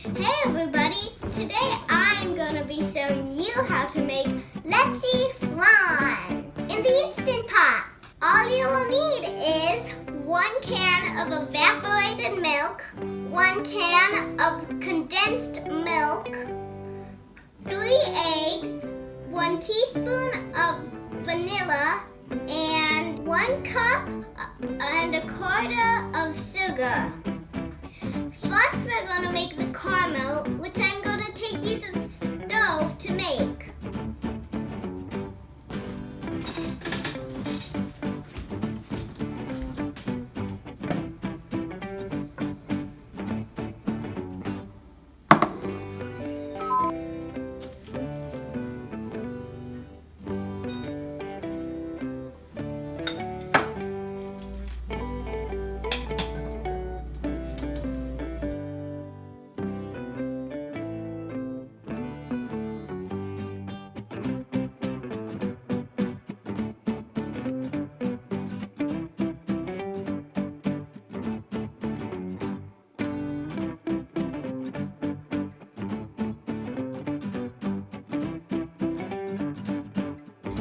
Hey everybody! Today I'm going to be showing you how to make Leche Flan in the Instant Pot. All you will need is 1 can of evaporated milk, 1 can of condensed milk, 3 eggs, 1 teaspoon of vanilla, and 1 cup and a quarter of sugar. First, we're going to make the caramel, which I'm going to take you to the stove to make.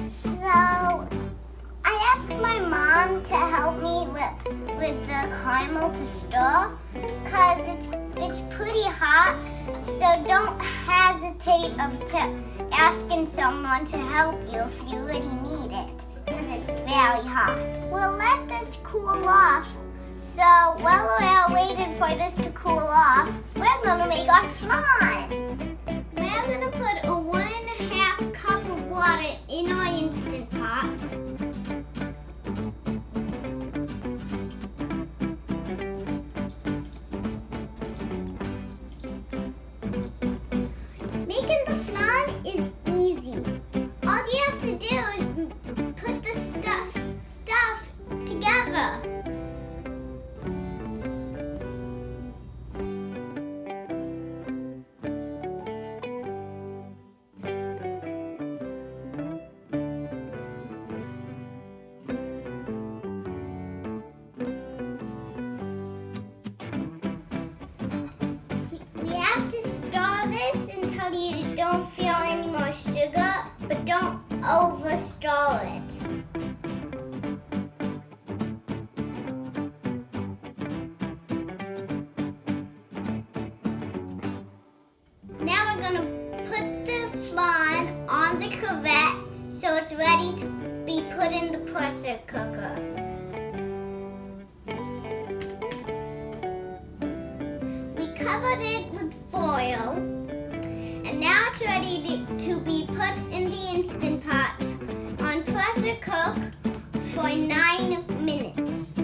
So, I asked my mom to help me with the caramel to stir because it's pretty hot, so don't hesitate of asking someone to help you if you really need it because it's very hot. We'll let this cool off, so while we're waiting for this to cool off, we're going to make our flan. We're going to put a 1.5 cup of water in our Instant Pot. Making the flan is easy. All you have to do is put the stuff together. You have to stir this until you don't feel any more sugar, but don't over stir it. Now we're going to put the flan on the cuvette so it's ready to be put in the pressure cooker. Covered it with foil, and now it's ready to be put in the Instant Pot on pressure cook for 9 minutes.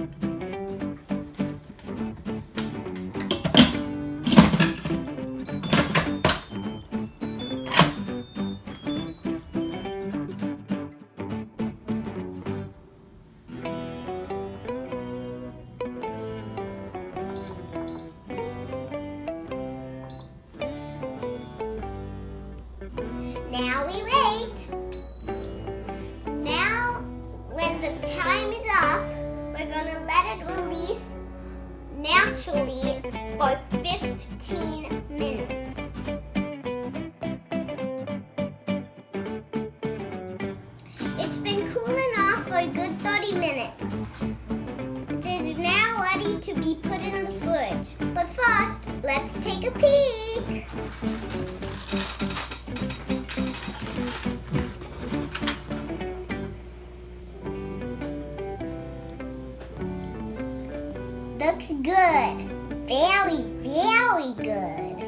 Now we wait. Now, when the time is up, we're going to let it release naturally for 15 minutes. It's been cooling off for a good 30 minutes. It is now ready to be put in the fridge. But first, let's take a peek. Looks good. Very, very good.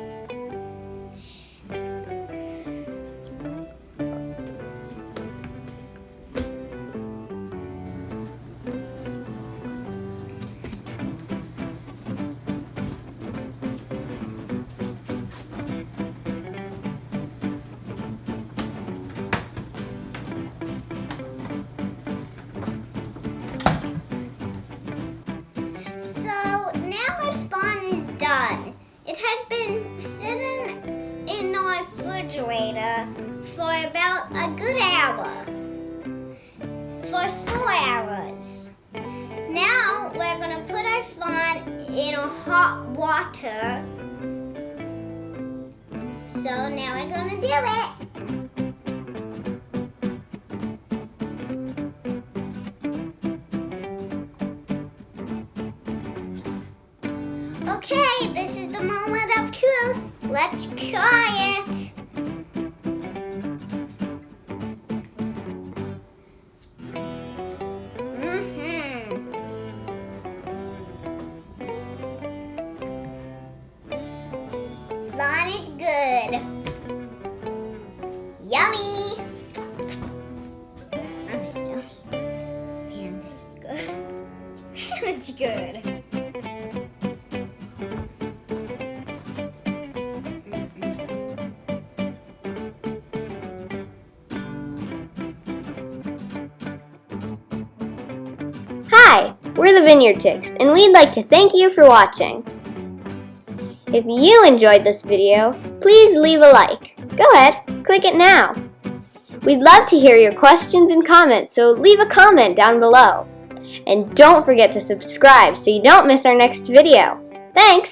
It has been sitting in our refrigerator for about a good hour, for 4 hours. Now we're going to put our flan in hot water now we're gonna do it. Okay, this is the moment of truth. Let's try it. Flan is good. Yummy. I'm still. Man, this is good. Man, it's good. Hi, we're the Vineyard Chicks, and we'd like to thank you for watching. If you enjoyed this video, please leave a like. Go ahead, click it now. We'd love to hear your questions and comments, so leave a comment down below. And don't forget to subscribe so you don't miss our next video. Thanks!